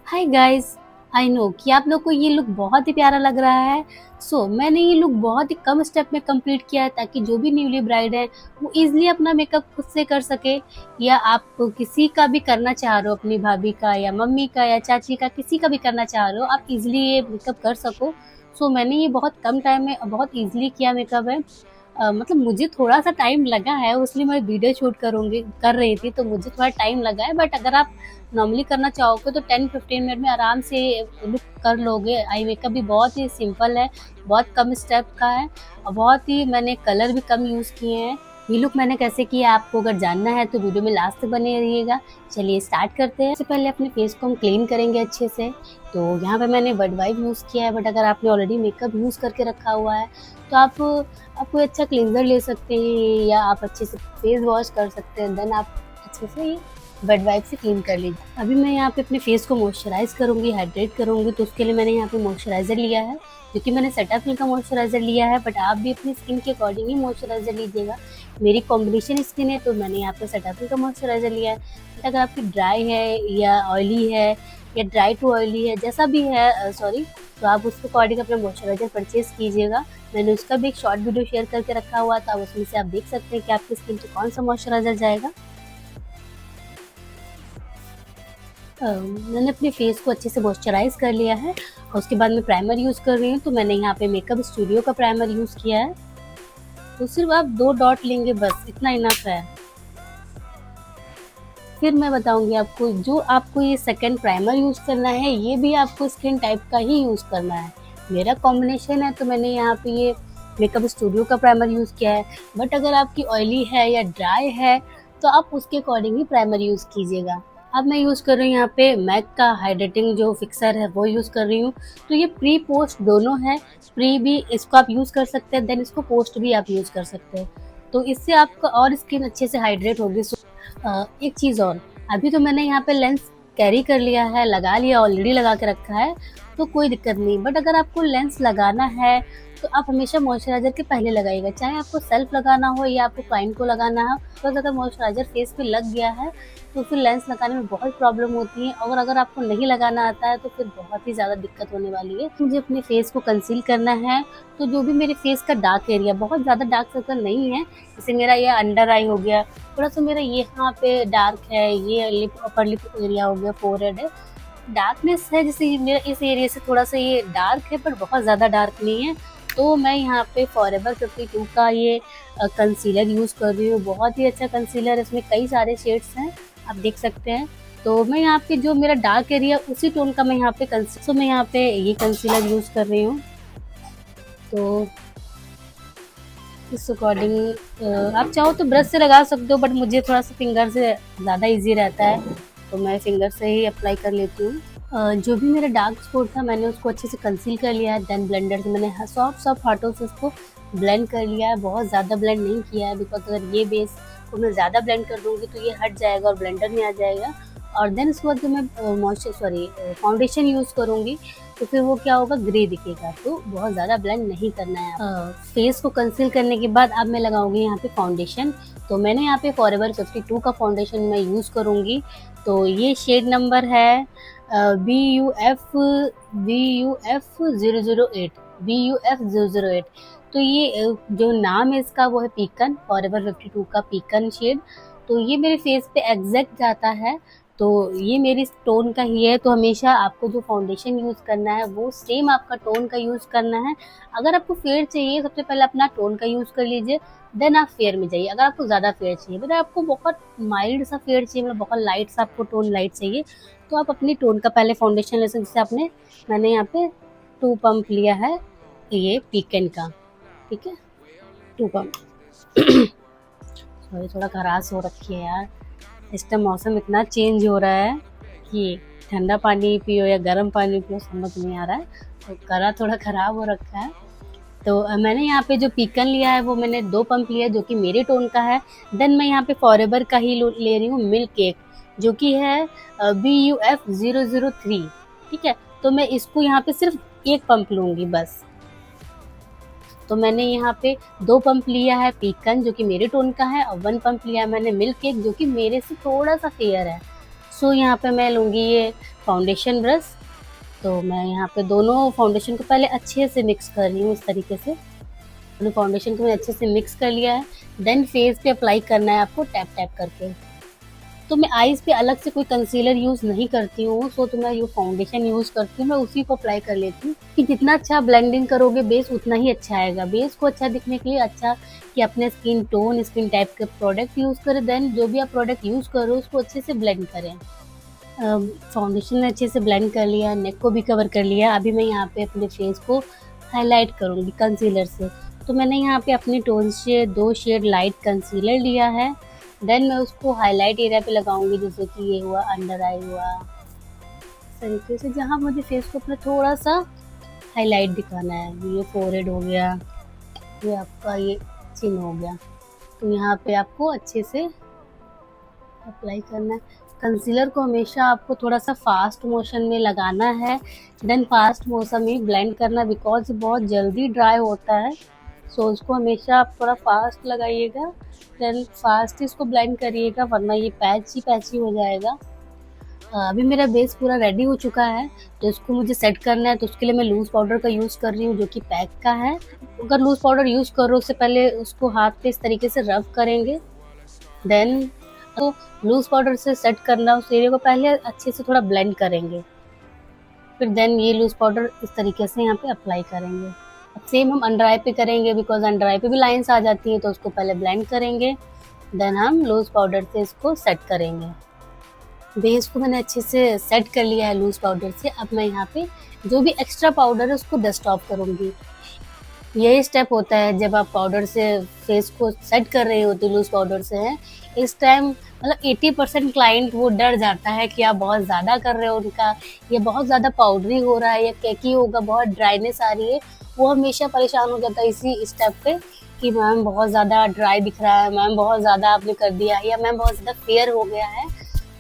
Hi guys. I know कि आप लोग को ये लुक बहुत ही प्यारा लग रहा है। मैंने ये लुक बहुत ही कम स्टेप में कंप्लीट किया है ताकि जो भी न्यूली ब्राइड है वो इजीली अपना मेकअप खुद से कर सके, या आप किसी का भी करना चाह रहे हो, अपनी भाभी का या मम्मी का या चाची का, किसी का भी करना चाह रहे हो, आप इजीली ये मेकअप कर सको। मैंने ये बहुत कम टाइम में बहुत इजीली किया मेकअप है। मतलब मुझे थोड़ा-सा टाइम लगा है, इसलिए मैं वीडियो शूट कर रही थी, तो मुझे थोड़ा टाइम लगा है, बट अगर आप नॉर्मली करना चाहोगे तो 10-15 मिनट में आराम से लुक कर लोगे। आई मेकअप भी बहुत ही सिंपल है, बहुत कम स्टेप का है और बहुत ही मैंने कलर भी कम यूज़ किए हैं। ये लुक मैंने कैसे किया आपको अगर जानना है तो वीडियो में लास्ट तक बने रहिएगा। चलिए स्टार्ट करते हैं। सबसे पहले अपने फेस को हम क्लीन करेंगे अच्छे से। तो यहाँ पे मैंने बड वाइप यूज़ किया है, बट अगर आपने ऑलरेडी मेकअप यूज़ करके रखा हुआ है तो आप कोई अच्छा क्लींजर ले सकते हैं या आप अच्छे से फेस वॉश कर सकते हैं। देन आप अच्छे से ये बेड वाइप से क्लीन कर लीजिए। अभी मैं यहाँ पे अपने फेस को मॉइस्चराइज करूँगी, हाइड्रेट करूँगी, तो उसके लिए मैंने यहाँ पे मॉइस्चराइज़र लिया है, जो कि मैंने सेटाफिल का मॉइस्चराइज़र लिया है, बट आप भी अपनी स्किन के अकॉर्डिंग ही मॉइस्चराइज़र लीजिएगा। मेरी कॉम्बिनेशन स्किन है तो मैंने यहाँ पे सेटाफिल का मॉइस्चराइज़र लिया है। बट अगर आपकी ड्राई है या ऑयली है या ड्राई टू ऑयली है, जैसा भी है तो आप उसके अकॉर्डिंग अपना मॉइस्चराइज़र परचेज़ कीजिएगा। मैंने उसका भी एक शॉर्ट वीडियो शेयर करके रखा हुआ था, उसमें से आप देख सकते हैं कि आपकी स्किन पे कौन सा मॉइस्चराइज़र जाएगा। मैंने अपने फेस को अच्छे से मॉइस्चराइज़ कर लिया है और उसके बाद मैं प्राइमर यूज़ कर रही हूँ। तो मैंने यहाँ पे मेकअप स्टूडियो का प्राइमर यूज़ किया है। तो सिर्फ आप 2 डॉट लेंगे, बस इतना इनफ है। फिर मैं बताऊँगी आपको, जो आपको ये सेकंड प्राइमर यूज़ करना है, ये भी आपको स्किन टाइप का ही यूज़ करना है। मेरा कॉम्बिनेशन है तो मैंने यहाँ पे ये मेकअप स्टूडियो का प्राइमर यूज़ किया है, बट अगर आपकी ऑयली है या ड्राई है तो आप उसके अकॉर्डिंग ही प्राइमर यूज़ कीजिएगा। अब मैं यूज़ कर रही हूँ यहाँ पे मैक का हाइड्रेटिंग जो फिक्सर है वो यूज़ कर रही हूँ। तो ये प्री पोस्ट दोनों है। प्री भी इसको आप यूज़ कर सकते हैं, देन इसको पोस्ट भी आप यूज़ कर सकते हैं। तो इससे आपका और स्किन अच्छे से हाइड्रेट होगी। एक चीज़ और, अभी तो मैंने यहाँ पे लेंस कैरी कर लिया है, लगा लिया, ऑलरेडी लगा के रखा है, तो कोई दिक्कत नहीं। बट अगर आपको लेंस लगाना है तो आप हमेशा मॉइस्चराइज़र के पहले लगाइएगा, चाहे आपको सेल्फ लगाना हो या आपको क्लाइंट को लगाना हो। बस अगर मॉइस्चराइज़र फेस पे लग गया है तो फिर लेंस लगाने में बहुत प्रॉब्लम होती है, और अगर आपको नहीं लगाना आता है तो फिर बहुत ही ज़्यादा दिक्कत होने वाली है। मुझे अपने फेस को कंसील करना है, तो जो भी मेरे फेस का डार्क एरिया, बहुत ज़्यादा डार्क सर्कल नहीं है, जैसे मेरा ये अंडर आई हो गया, थोड़ा-सा मेरा यहाँ पे डार्क है, ये लिप, अपर लिप एरिया हो गया, फोरहेड है, डार्कनेस है, जैसे मेरा इस एरिया से थोड़ा-सा ये डार्क है, पर बहुत ज़्यादा डार्क नहीं है। तो मैं यहाँ पे फॉरएवर 52 का ये कंसीलर यूज़ कर रही हूँ। बहुत ही अच्छा कंसीलर है, इसमें कई सारे शेड्स हैं, आप देख सकते हैं। तो मैं यहाँ पे जो मेरा डार्क एरिया उसी टोन का मैं यहाँ पे मैं यहाँ पे ये कंसीलर यूज़ कर रही हूँ। तो इस अकॉर्डिंग आप चाहो तो ब्रश से लगा सकते हो, बट मुझे थोड़ा-सा फिंगर से ज़्यादा ईज़ी रहता है, तो मैं फिंगर से ही अप्लाई कर लेती हूँ। जो भी मेरा डार्क स्पॉट था मैंने उसको अच्छे से कंसील कर लिया है, देन ब्लेंडर से मैंने सॉफ्ट हाथों से उसको ब्लेंड कर लिया है। बहुत ज़्यादा ब्लेंड नहीं किया है, बिकॉज़ अगर ये बेस को मैं ज़्यादा ब्लेंड कर दूँगी तो ये हट जाएगा और ब्लेंडर में आ जाएगा। और देन उसके बाद जो मैं फाउंडेशन यूज़ करूँगी तो फिर वो क्या होगा, ग्रे दिखेगा। तो बहुत ज़्यादा ब्लेंड नहीं करना है। फेस को कंसील करने के बाद अब मैं लगाऊंगी यहाँ पे फाउंडेशन। तो मैंने यहाँ पे फॉरएवर 52 का फाउंडेशन मैं यूज़ करूँगी। तो ये शेड नंबर है BUF 008। तो ये जो नाम है इसका वो है पीकन, फॉरएवर 52 का पीकन शेड। तो ये मेरे फेस पे एग्जैक्ट जाता है। तो ये मेरी टोन का ही है, तो हमेशा आपको जो फाउंडेशन यूज़ करना है वो सेम आपका टोन का यूज़ करना है। अगर आपको फेयर चाहिए, सबसे पहले अपना टोन का यूज़ कर लीजिए, देन आप फेयर में जाइए। अगर आपको ज़्यादा फेयर चाहिए, मतलब आपको बहुत माइल्ड सा फेयर चाहिए, मतलब बहुत लाइट सा आपको टोन लाइट चाहिए, तो आप अपनी टोन का पहले फाउंडेशन ले सकते। जैसे मैंने यहाँ पे 2 पंप लिया है, ये पीकन का, ठीक है, 2 पंप। सॉरी, थोड़ा खराश हो रखी है यार, इस टाइम मौसम इतना चेंज हो रहा है कि ठंडा पानी पियो या गर्म पानी पियो समझ नहीं आ रहा है, तो गला थोड़ा ख़राब हो रखा है। तो मैंने यहाँ पे जो पीकन लिया है वो मैंने 2 पंप लिया है, जो कि मेरे टोन का है। देन मैं यहाँ पे फॉरएवर का ही ले रही हूँ मिल्क केक, जो कि है BUF 003, ठीक है। तो मैं इसको यहाँ पे सिर्फ 1 पंप लूँगी बस। तो मैंने यहाँ पे 2 पंप लिया है पीकन, जो कि मेरे टोन का है, और 1 पंप लिया है मैंने मिल्क केक, जो कि मेरे से थोड़ा सा फेयर है। सो यहाँ पे मैं लूँगी ये फाउंडेशन ब्रश। तो मैं यहाँ पे दोनों फाउंडेशन को पहले अच्छे से मिक्स कर रही हूँ इस तरीके से। दोनों फाउंडेशन को मैंने अच्छे से मिक्स कर लिया है। देन फेस पे अप्लाई करना है आपको टैप टैप करके। तो मैं आईज़ पे अलग से कोई कंसीलर यूज़ नहीं करती हूँ, सो तो मैं जो फाउंडेशन यूज़ करती हूँ मैं उसी को अप्लाई कर लेती हूँ कि जितना अच्छा ब्लेंडिंग करोगे बेस उतना ही अच्छा आएगा। बेस को अच्छा दिखने के लिए अच्छा कि अपने स्किन टोन, स्किन टाइप के प्रोडक्ट यूज़ करें। देन जो भी आप प्रोडक्ट यूज़ करो उसको अच्छे से ब्लेंड करें। फाउंडेशन ने अच्छे से ब्लेंड कर लिया, नेक को भी कवर कर लिया। अभी मैं यहाँ पे अपने फेस को हाईलाइट करूँगी कंसीलर से। तो मैंने यहाँ पे अपनी टोन से 2 शेड लाइट कंसीलर लिया है। देन मैं उसको हाईलाइट एरिया पे लगाऊंगी, जैसे कि ये हुआ अंडर आई हुआ, इस तरीके से जहाँ मुझे फेस को अपना थोड़ा सा हाईलाइट दिखाना है। ये फोरहेड हो गया, ये आपका ये चिन हो गया। तो यहाँ पे आपको अच्छे से अप्लाई करना है। कंसीलर को हमेशा आपको थोड़ा सा फास्ट मोशन में लगाना है, देन फास्ट मोशन में ब्लेंड करना, बिकॉज बहुत जल्दी ड्राई होता है। सो उसको हमेशा आप थोड़ा फास्ट लगाइएगा, देन फास्ट इसको ब्लेंड करिएगा, वरना ये पैची पैची हो जाएगा। अभी मेरा बेस पूरा रेडी हो चुका है, तो इसको मुझे सेट करना है। तो उसके लिए मैं लूज़ पाउडर का यूज़ कर रही हूँ, जो कि पैक का है। अगर लूज़ पाउडर यूज़ करो उससे पहले उसको हाथ पे इस तरीके से रब करेंगे। देन तो लूज़ पाउडर से सेट करना, उस एरिया को पहले अच्छे से थोड़ा ब्लेंड करेंगे, फिर देन ये लूज़ पाउडर इस तरीके से यहाँ पे अप्लाई करेंगे। अब सेम हम अंडर आई पे करेंगे, बिकॉज अंडर आई पे भी लाइंस आ जाती हैं, तो उसको पहले ब्लेंड करेंगे, देन हम लूज़ पाउडर से इसको सेट करेंगे। बेस को मैंने अच्छे से सेट कर लिया है लूज़ पाउडर से। अब मैं यहाँ पे जो भी एक्स्ट्रा पाउडर है उसको डस्ट ऑफ करूँगी। यही स्टेप होता है जब आप पाउडर से फेस को सेट कर रहे होते लूज़ पाउडर से है। इस टाइम मतलब 80% क्लाइंट वो डर जाता है कि आप बहुत ज़्यादा कर रहे हो, उनका ये बहुत ज़्यादा पाउडरी हो रहा है या कैकी होगा, बहुत ड्राइनेस आ रही है। वो हमेशा परेशान हो जाता है इसी स्टेप पे कि मैम बहुत ज़्यादा ड्राई दिख रहा है, मैम बहुत ज़्यादा आपने कर दिया है, या मैम बहुत ज़्यादा फेयर हो गया है।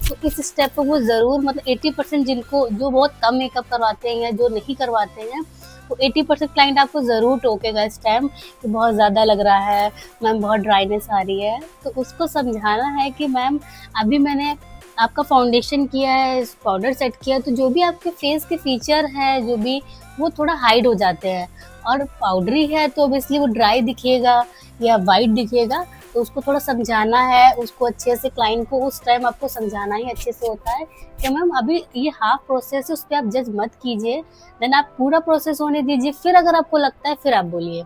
तो इस स्टेप पे वो ज़रूर मतलब 80% जिनको जो बहुत कम मेकअप करवाते हैं या जो नहीं करवाते हैं, तो 80% क्लाइंट आपको ज़रूर टोकेगा इस टाइम कि बहुत ज़्यादा लग रहा है, मैम बहुत ड्राइनेस आ रही है। तो उसको समझाना है कि मैम अभी मैंने आपका फाउंडेशन किया है, पाउडर सेट किया है, तो जो भी आपके फेस के फीचर है जो भी वो थोड़ा हाइड हो जाते हैं। और पाउडरी है तो ऑब्वियसली वो ड्राई दिखेगा या वाइट दिखेगा, तो उसको थोड़ा समझाना है, उसको अच्छे से क्लाइंट को उस टाइम आपको समझाना ही अच्छे से होता है कि मैम अभी ये हाफ प्रोसेस है, उस पर आप जज मत कीजिए, देन आप पूरा प्रोसेस होने दीजिए, फिर अगर आपको लगता है फिर आप बोलिए।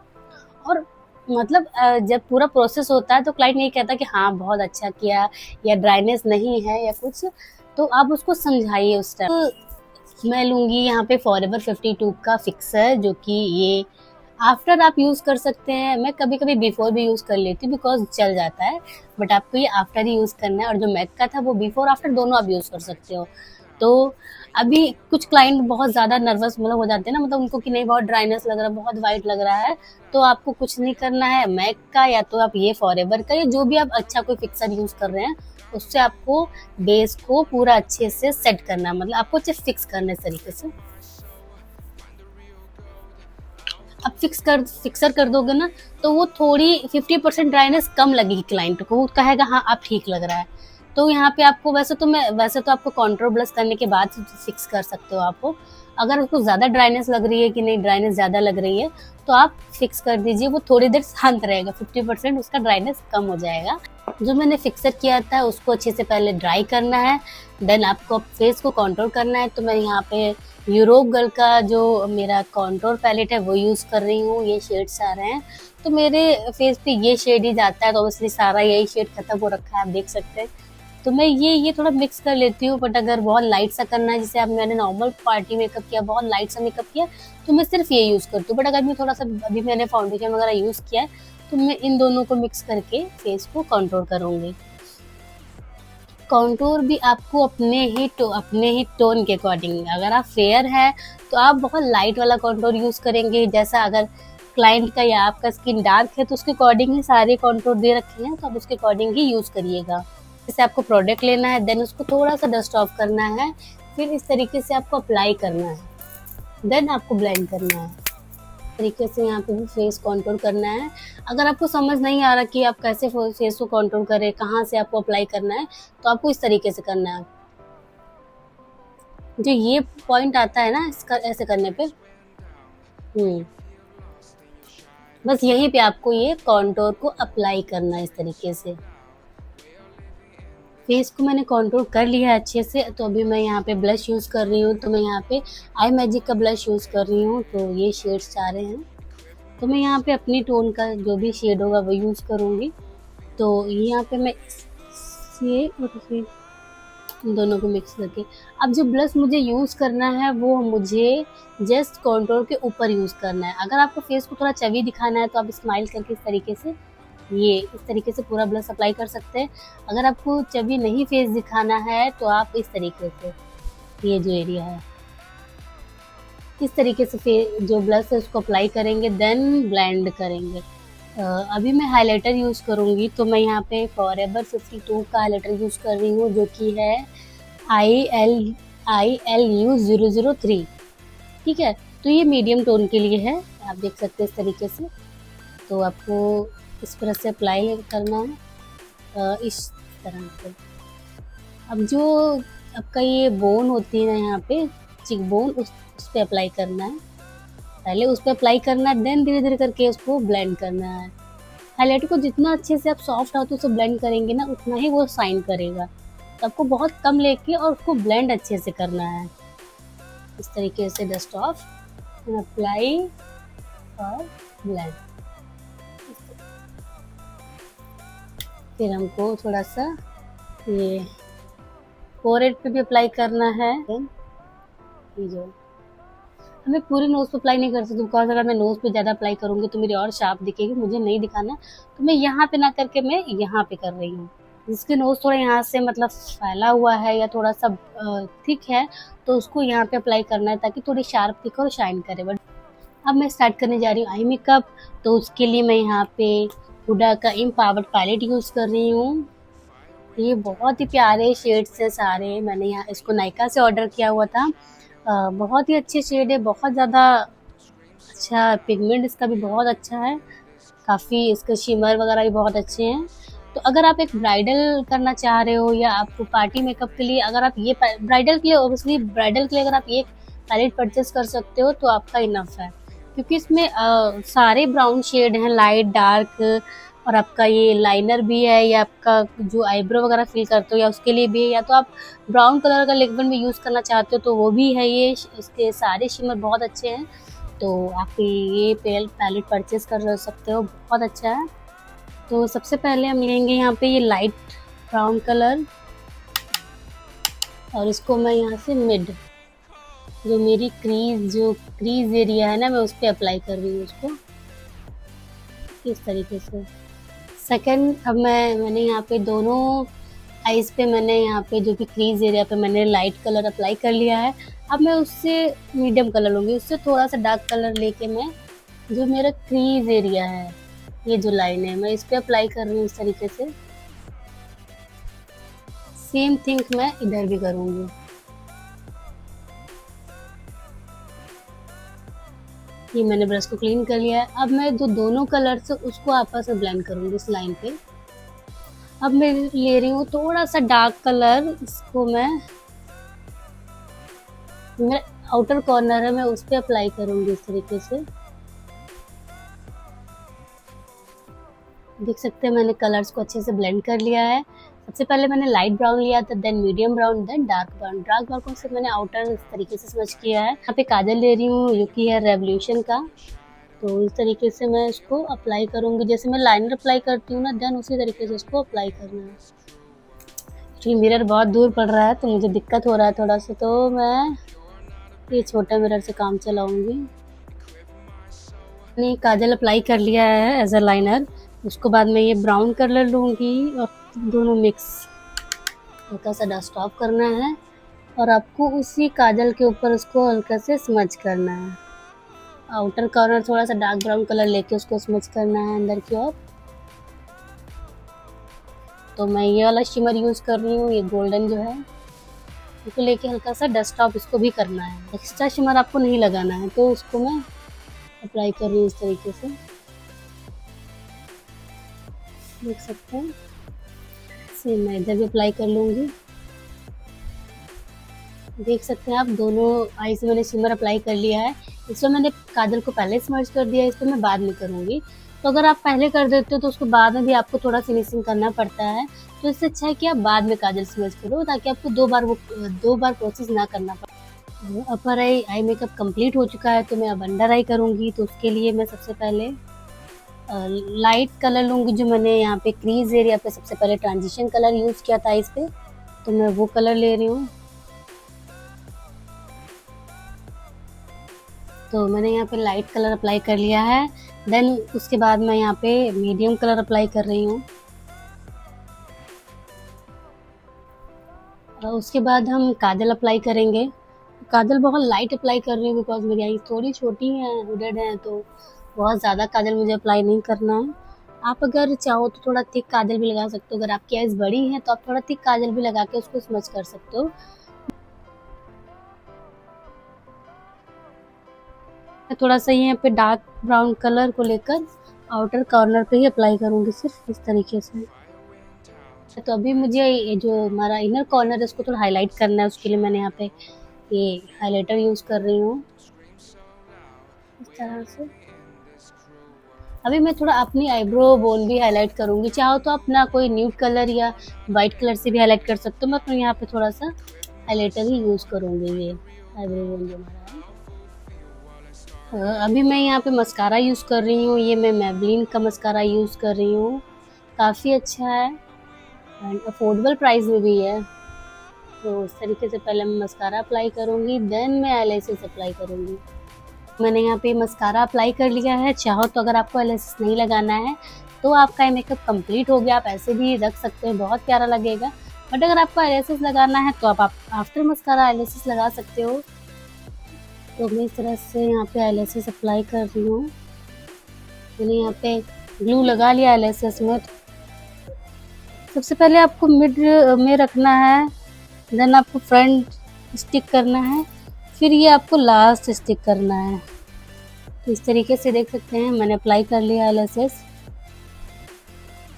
और मतलब जब पूरा प्रोसेस होता है तो क्लाइंट नहीं कहता कि हाँ बहुत अच्छा किया या ड्राइनेस नहीं है या कुछ, तो आप उसको समझाइए उस टाइम। तो मैं लूँगी यहाँ पे फॉरएवर 52 का फिक्सर, जो कि ये आफ्टर आप यूज़ कर सकते हैं। मैं कभी कभी बिफोर भी यूज़ कर लेती हूँ बिकॉज चल जाता है, बट आपको ये आफ्टर ही यूज़ करना है। और जो मैक का था वो बिफोर आफ्टर दोनों आप यूज़ कर सकते हो। तो अभी कुछ क्लाइंट बहुत ज़्यादा नर्वस मतलब हो जाते हैं ना, मतलब उनको कि नहीं बहुत ड्राइनेस लग रहा है, बहुत वाइट लग रहा है, तो आपको कुछ नहीं करना है मैक का, या तो आप ये फॉरएवर का या जो भी आप अच्छा कोई फिक्सर यूज़ कर रहे हैं उससे आपको बेस को पूरा अच्छे से सेट करना है, मतलब आपको अच्छे फिक्स करना है इस तरीके से। अब फिक्सर कर दोगे ना, तो वो थोड़ी 50% ड्राइनेस कम लगेगी क्लाइंट को, वो कहेगा हाँ अब ठीक लग रहा है। तो यहाँ पे आपको वैसे तो आपको कॉन्टूर ब्लश करने के बाद फिक्स कर सकते हो आप। अगर उसको ज़्यादा ड्राइनेस लग रही है कि नहीं ड्राइनेस ज़्यादा लग रही है, तो आप फिक्स कर दीजिए, वो थोड़ी देर शांत रहेगा, 50% उसका ड्राइनेस कम हो जाएगा। जो मैंने फिक्सर किया था उसको अच्छे से पहले ड्राई करना है, देन आपको फेस को कॉन्टूर करना है। तो मैं यहाँ पे यूरोप गर्ल का जो मेरा कॉन्टूर पैलेट है वो यूज़ कर रही हूँ। ये शेड्स आ रहे हैं, तो मेरे फेस पे ये शेड ही जाता है, तो ऑब्वियसली सारा यही शेड खत्म हो रखा है, आप देख सकते हैं। तो मैं ये थोड़ा मिक्स कर लेती हूँ, बट अगर बहुत लाइट सा करना है, जैसे अब मैंने नॉर्मल पार्टी मेकअप किया, बहुत लाइट सा मेकअप किया, तो मैं सिर्फ ये यूज़ करती हूँ। बट अगर मैं थोड़ा सा अभी मैंने फाउंडेशन वगैरह यूज़ किया है, तो मैं इन दोनों को मिक्स करके फेस को कॉन्टूर करूँगी। कॉन्टूर भी आपको अपने ही टोन के अकॉर्डिंग, अगर आप फेयर है तो आप बहुत लाइट वाला कॉन्टूर यूज़ करेंगे, जैसा अगर क्लाइंट का या आपका स्किन डार्क है तो उसके अकॉर्डिंग ही सारे कॉन्टूर दे रखे हैं, तो आप उसके अकॉर्डिंग ही यूज़ करिएगा। जैसे आपको प्रोडक्ट लेना है, देन उसको थोड़ा सा डस्ट ऑफ करना है, फिर इस तरीके से आपको अप्लाई करना है, देन आपको ब्लेंड करना है तरीके से। यहाँ पे भी फेस कॉन्टूर करना है। अगर आपको समझ नहीं आ रहा कि आप कैसे फेस को कॉन्टूर करें, कहाँ से आपको अप्लाई करना है, तो आपको इस तरीके से करना है। जो ये पॉइंट आता है ना इसका ऐसे करने पे, बस यहीं पे आपको ये कॉन्टोर को अप्लाई करना है इस तरीके से। फेस को मैंने कॉन्टोर कर लिया है अच्छे से, तो अभी मैं यहाँ पे ब्लश यूज़ कर रही हूँ। तो मैं यहाँ पे आई मैजिक का ब्लश यूज़ कर रही हूँ, तो ये शेड्स सारे हैं। तो मैं यहाँ पे अपनी टोन का जो भी शेड होगा वो यूज़ करूँगी। तो यहाँ पे मैं ये और इसे इन दोनों को मिक्स करके, अब जो ब्लश मुझे यूज़ करना है वो मुझे जस्ट कॉन्टोर के ऊपर यूज़ करना है। अगर आपको फेस को थोड़ा चबी दिखाना है तो आप स्माइल करके इस तरीके से इस तरीके से पूरा ब्लश अप्लाई कर सकते हैं। अगर आपको चबी नहीं फेस दिखाना है तो आप इस तरीके से ये जो एरिया है इस तरीके से जो ब्लश है उसको अप्लाई करेंगे, देन ब्लेंड करेंगे। अभी मैं हाइलाइटर यूज़ करूँगी, तो मैं यहाँ पे फॉरएवर 52 का हाइलाइटर यूज़ कर रही हूँ, जो कि है ILU003। ठीक है, तो ये मीडियम टोन के लिए है, आप देख सकते हैं इस तरीके से। तो आपको इस तरह से अप्लाई करना है, इस तरह से। अब जो आपका ये बोन होती है ना यहाँ पे चिक बोन, उस पे अप्लाई करना है। पहले उस पे अप्लाई करना है, देन धीरे धीरे करके उसको ब्लेंड करना है। हाइलाइटर को जितना अच्छे से आप सॉफ्ट हाथों से ब्लेंड करेंगे ना, उतना ही वो शाइन करेगा। तो आपको बहुत कम लेके और उसको ब्लेंड अच्छे से करना है। इस तरीके से डस्ट ऑफ, अप्लाई और ब्लेंड। फिर हमको थोड़ा सा ये फोरहेड पे भी अप्लाई करना है। ये जो हमें पूरे नोज़ पे अप्लाई नहीं कर सकते, बिकॉज़ अगर मैं नोज़ पे ज़्यादा अप्लाई करूँगी तो मेरी और शार्प दिखेगी, मुझे नहीं दिखाना। तो मैं यहाँ पे ना करके मैं यहाँ पे कर रही हूँ। जिसके नोज़ थोड़ा यहाँ से मतलब फैला हुआ है या थोड़ा-सा थिक है, तो उसको यहाँ पे अप्लाई करना है ताकि थोड़ी शार्प दिखे और शाइन करे। बट अब मैं स्टार्ट करने जा रही हूँ आई मेकअप, तो उसके लिए मैं यहाँ पे हुडा का एम्पावर्ड पैलेट यूज़ कर रही हूँ। ये बहुत ही प्यारे शेड्स हैं सारे, मैंने यहाँ इसको नायका से ऑर्डर किया हुआ था। बहुत ही अच्छे शेड है, बहुत ज़्यादा अच्छा पिगमेंट इसका भी बहुत अच्छा है, काफ़ी इसके शिमर वगैरह भी बहुत अच्छे हैं। तो अगर आप एक ब्राइडल करना चाह रहे हो या आपको पार्टी मेकअप के लिए, अगर आप ये ब्राइडल के लिए ऑब्वियसली ब्राइडल के लिए अगर आप ये पैलेट परचेस कर सकते हो तो आपका इनफ है, क्योंकि इसमें सारे ब्राउन शेड हैं, लाइट डार्क, और आपका ये लाइनर भी है, या आपका जो आईब्रो वगैरह फिल करते हो या उसके लिए भी है, या तो आप ब्राउन कलर का लिक्विड में यूज़ करना चाहते हो तो वो भी है। ये इसके सारे शिमर बहुत अच्छे हैं, तो आप ये पैलेट परचेस कर सकते हो, बहुत अच्छा है। तो सबसे पहले हम लेंगे यहाँ पे ये लाइट ब्राउन कलर, और इसको मैं यहाँ से मिड जो मेरी क्रीज एरिया है ना, मैं उस पर अप्लाई कर रही हूँ उसको इस तरीके से। सेकंड, अब मैंने यहाँ पे दोनों आइज़ पे मैंने यहाँ पे जो कि क्रीज एरिया पे मैंने लाइट कलर अप्लाई कर लिया है। अब मैं उससे मीडियम कलर लूँगी, उससे थोड़ा सा डार्क कलर लेके मैं जो मेरा क्रीज एरिया है, ये जो लाइन है, मैं इस पे अप्लाई कर रही हूँ इस तरीके से। सेम थिंग मैं इधर भी करूँगी। ये मैंने ब्रश को क्लीन कर लिया है। अब मैं जो दोनों कलर से उसको आपस में ब्लेंड करूँगी इस लाइन पे। अब मैं ले रही हूँ थोड़ा सा डार्क कलर, इसको मैं मेरा आउटर कॉर्नर है, मैं उस पे अप्लाई करूँगी इस तरीके से। देख सकते हैं मैंने कलर्स को अच्छे से ब्लेंड कर लिया है। सबसे पहले मैंने लाइट ब्राउन लिया था, then medium brown, then dark brown. Dark brown से मैंने आउटर इस तरीके से स्मच किया है। यहाँ पे काजल ले रही हूँ जो कि है रेवोल्यूशन का, तो इस तरीके से मैं इसको अप्लाई करूँगी। जैसे मैं लाइनर अप्लाई करती हूँ ना, देन उसी तरीके से इसको अप्लाई करना है। एक्चुअली मिरर बहुत दूर पड़ रहा है तो मुझे दिक्कत हो रहा है थोड़ा सा, तो मैं ये छोटा मिरर से काम चलाऊँगी। मैंने काजल अप्लाई कर लिया है एज अ लाइनर। उसको बाद में ये ब्राउन कलर लूँगी और दोनों मिक्स हल्का सा डस्ट ऑफ करना है, और आपको उसी काजल के ऊपर उसको हल्का से स्मच करना है। आउटर कॉर्नर थोड़ा सा डार्क ब्राउन कलर लेके उसको स्मच करना है अंदर की ओर। तो मैं ये वाला शिमर यूज़ कर रही हूँ, ये गोल्डन जो है, इसको लेके हल्का सा डस्ट ऑफ इसको भी करना है। एक्स्ट्रा शिमर आपको नहीं लगाना है, तो उसको मैं अप्लाई कर रही हूँ इस तरीके से, देख सकते हैं। सेम मैं इधर भी अप्लाई कर लूँगी। देख सकते हैं आप दोनों आई से मैंने शिमर अप्लाई कर लिया है। इसमें मैंने काजल को पहले स्मर्च कर दिया है, इस पे मैं बाद में करूँगी। तो अगर आप पहले कर देते हो तो उसको बाद में भी आपको थोड़ा फिनिशिंग करना पड़ता है। तो इससे अच्छा है कि आप बाद में काजल स्मर्च करो, ताकि आपको 2 बार प्रोसेस ना करना पड़े। अपर आई आई मेकअप कंप्लीट हो चुका है, तो मैं अब अंडर आई करूँगी। तो उसके लिए मैं सबसे पहले लाइट कलर लूँगी, जो मैंने यहाँ पे क्रीज एरिया पे सबसे पहले ट्रांजिशन कलर यूज़ किया था इस पे, तो मैं वो कलर ले रही हूँ। तो मैंने यहाँ पे लाइट कलर अप्लाई कर लिया है। देन उसके बाद मैं यहाँ पे मीडियम कलर अप्लाई कर रही हूँ। उसके बाद हम काजल अप्लाई करेंगे। काजल बहुत लाइट अप्लाई कर रही हूँ, बिकॉज मेरी आई थोड़ी छोटी हैं, हुडेड हैं, तो बहुत ज़्यादा काजल मुझे अप्लाई नहीं करना है। आप अगर चाहो तो थोड़ा थिक काजल भी लगा सकते हो। अगर आपकी आइज़ बड़ी हैं तो आप थोड़ा थिक काजल भी लगा के उसको स्मच कर सकते हो। मैं थोड़ा-सा यहाँ पे डार्क ब्राउन कलर को लेकर आउटर कॉर्नर पे ही अप्लाई करूँगी, सिर्फ इस तरीके से। तो अभी मुझे ये जो हमारा इनर कॉर्नर है उसको थोड़ा हाईलाइट करना है, उसके लिए मैंने यहाँ पे ये हाइलाइटर यूज़ कर रही हूँ, इस तरह से। अभी मैं थोड़ा अपनी आईब्रो बोन भी हाईलाइट करूँगी। चाहो तो अपना कोई न्यूड कलर या वाइट कलर से भी हाईलाइट कर सकते हो। मैं अपने यहाँ पे थोड़ा-सा हाइलाइटर ही यूज़ करूँगी, ये आईब्रो बोन जो हमारा है। अभी मैं यहाँ पे मस्कारा यूज़ कर रही हूँ। ये मैं मेबेलिन का मस्कारा यूज़ कर रही हूँ। काफ़ी अच्छा है एंड अफोर्डेबल प्राइस में भी है। तो इस तरीके से पहले मैं मस्कारा अप्लाई करूँगी, देन मैं आईलैशेस अप्लाई करूँगी। मैंने यहाँ पे मस्कारा अप्लाई कर लिया है। चाहो तो अगर आपको आईलैशेस नहीं लगाना है तो आपका ये मेकअप कंप्लीट हो गया, आप ऐसे भी रख सकते हो, बहुत प्यारा लगेगा। बट अगर आपको आईलैशेस लगाना है तो आप आफ्टर मस्कारा आईलैशेस लगा सकते हो। तो मैं इस तरह से यहाँ पे आईलैशेस अप्लाई कर रही हूँ। मैंने यहाँ पे ग्लू लगा लिया आईलैशेस में। सबसे पहले आपको मिड में रखना है, देन आपको फ्रंट स्टिक करना है, फिर ये आपको लास्ट स्टिक करना है। तो इस तरीके से देख सकते हैं मैंने अप्लाई कर लिया आईलैशेस।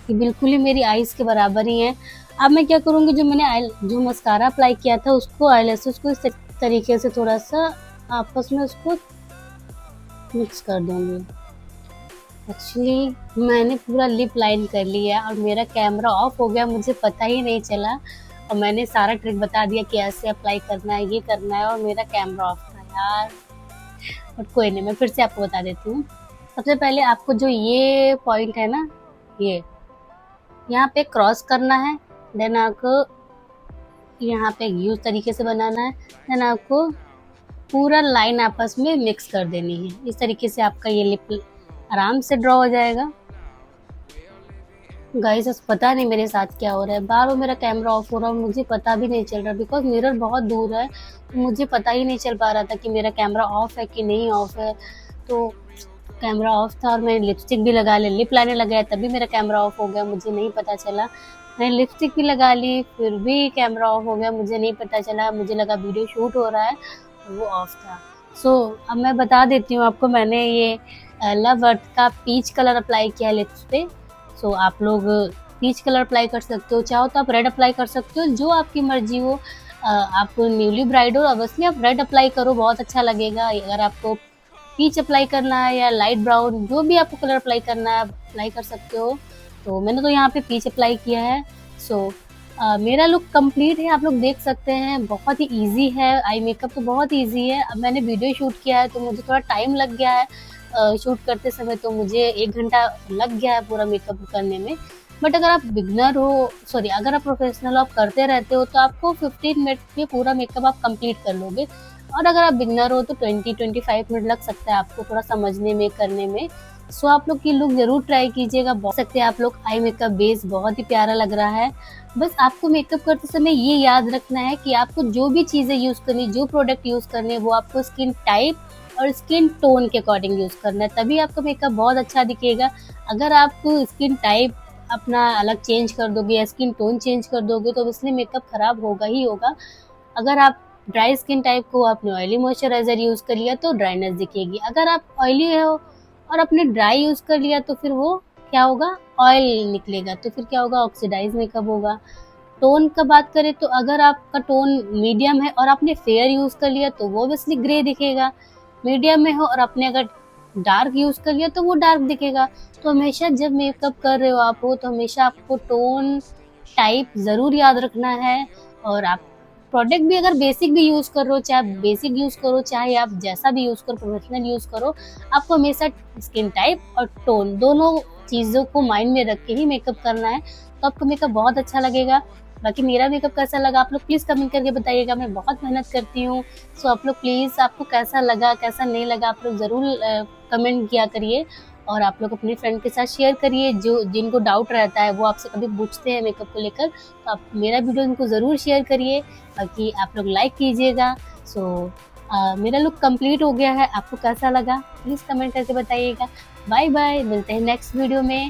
ये बिल्कुल ही मेरी आईज़ के बराबर ही हैं। अब मैं क्या करूँगी, जो मस्कारा अप्लाई किया था उसको आईलैशेस को इस तरीके से थोड़ा-सा आपस में उसको मिक्स कर दूँगी। एक्चुअली मैंने पूरा लिप लाइन कर लिया और मेरा कैमरा ऑफ हो गया, मुझे पता ही नहीं चला और मैंने सारा ट्रिक बता दिया कि ऐसे अप्लाई करना है, ये करना है, और मेरा कैमरा ऑफ था यार। बट कोई नहीं, मैं फिर से आपको बता देती हूँ। सबसे पहले आपको जो ये पॉइंट है ना, ये यहाँ पे क्रॉस करना है, देन आपको यहाँ पे यूज तरीके से बनाना है, देन आपको पूरा लाइन आपस में मिक्स कर देनी है। इस तरीके से आपका ये लिप आराम से ड्रॉ हो जाएगा। गाइस बस पता नहीं मेरे साथ क्या हो रहा है, बार-बार मेरा कैमरा ऑफ हो रहा है और मुझे पता भी नहीं चल रहा, बिकॉज़ मिरर बहुत दूर है, तो मुझे पता ही नहीं चल पा रहा था कि मेरा कैमरा ऑफ है कि नहीं ऑफ है। तो कैमरा ऑफ था और मैंने लिपस्टिक भी लगा ली, लिप लाइनर लगाया तभी मेरा कैमरा ऑफ हो गया, मुझे नहीं पता चला। मैंने लिपस्टिक भी लगा ली, फिर भी कैमरा ऑफ हो गया, मुझे नहीं पता चला, मुझे लगा वीडियो शूट हो रहा है, वो ऑफ था। सो अब मैं बता देती हूँ आपको, मैंने ये लव अर्थ का पीच कलर अप्लाई किया है लिप्स पे। सो आप लोग पीच कलर अप्लाई कर सकते हो, चाहो तो आप रेड अप्लाई कर सकते हो, जो आपकी मर्जी हो। आप न्यूली ब्राइड हो, ऑब्वियसली आप रेड अप्लाई करो, बहुत अच्छा लगेगा। अगर आपको पीच अप्लाई करना है या लाइट ब्राउन, जो भी आपको कलर अप्लाई करना है आप अप्लाई कर सकते हो। तो मैंने तो यहाँ पे पीच अप्लाई किया है। सो मेरा लुक कंप्लीट है, आप लोग देख सकते हैं, बहुत ही ईजी है। आई मेकअप तो बहुत ईजी है। अब मैंने वीडियो शूट किया है तो मुझे थोड़ा टाइम लग गया है शूट करते समय, तो मुझे 1 घंटा लग गया है पूरा मेकअप करने में। बट अगर आप बिगनर हो, सॉरी अगर आप प्रोफेशनल हो, आप करते रहते हो, तो आपको 15 मिनट में पूरा मेकअप आप कंप्लीट कर लोगे। और अगर आप बिगनर हो तो 20-25 मिनट लग सकता है आपको थोड़ा समझने में, करने में। सो आप लोग ये लुक ज़रूर ट्राई कीजिएगा, बहुत सकते हैं आप लोग। आई मेकअप बेस बहुत ही प्यारा लग रहा है। बस आपको मेकअप करते समय ये याद रखना है कि आपको जो भी चीज़ें यूज़ करनी, जो प्रोडक्ट यूज़ करने, वो आपको स्किन टाइप और स्किन टोन के अकॉर्डिंग यूज़ करना है, तभी आपका मेकअप बहुत अच्छा दिखेगा। अगर आप स्किन टाइप अपना अलग चेंज कर दोगे या स्किन टोन चेंज कर दोगे तो ऑब्वियसली मेकअप खराब होगा ही होगा। अगर आप ड्राई स्किन टाइप को, आपने ऑयली मॉइस्चराइज़र यूज़ कर लिया तो ड्राइनेस दिखेगी। अगर आप ऑयली हो और आपने ड्राई यूज़ कर लिया तो फिर वो क्या होगा, ऑयल निकलेगा, तो फिर क्या होगा, ऑक्सीडाइज़ मेकअप होगा। टोन का बात करें तो अगर आपका टोन मीडियम है और आपने फेयर यूज़ कर लिया तो वो ऑब्वियसली ग्रे दिखेगा। मीडियम में हो और आपने अगर डार्क यूज़ कर लिया तो वो डार्क दिखेगा। तो हमेशा जब मेकअप कर रहे हो आप हो तो हमेशा आपको टोन टाइप ज़रूर याद रखना है। और आप प्रोडक्ट भी अगर बेसिक भी यूज़ कर रहे हो, चाहे आप बेसिक यूज़ करो, चाहे आप जैसा भी यूज़ करो, प्रोफेशनल यूज़ करो, आपको हमेशा स्किन टाइप और टोन दोनों चीज़ों को माइंड में रख के ही मेकअप करना है, तो आपको मेकअप बहुत अच्छा लगेगा। बाकी मेरा मेकअप कैसा लगा आप लोग प्लीज़ कमेंट करके बताइएगा, मैं बहुत मेहनत करती हूँ। सो आप लोग प्लीज़ आपको कैसा लगा, कैसा नहीं लगा आप लोग ज़रूर कमेंट किया करिए। और आप लोग अपने फ्रेंड के साथ शेयर करिए, जो जिनको डाउट रहता है वो आपसे कभी पूछते हैं मेकअप को लेकर, तो आप मेरा वीडियो उनको ज़रूर शेयर करिए। बाकी आप लोग लाइक कीजिएगा। सो मेरा लुक कंप्लीट हो गया है, आपको कैसा लगा प्लीज़ कमेंट करके बताइएगा। बाय बाय, मिलते हैं नेक्स्ट वीडियो में।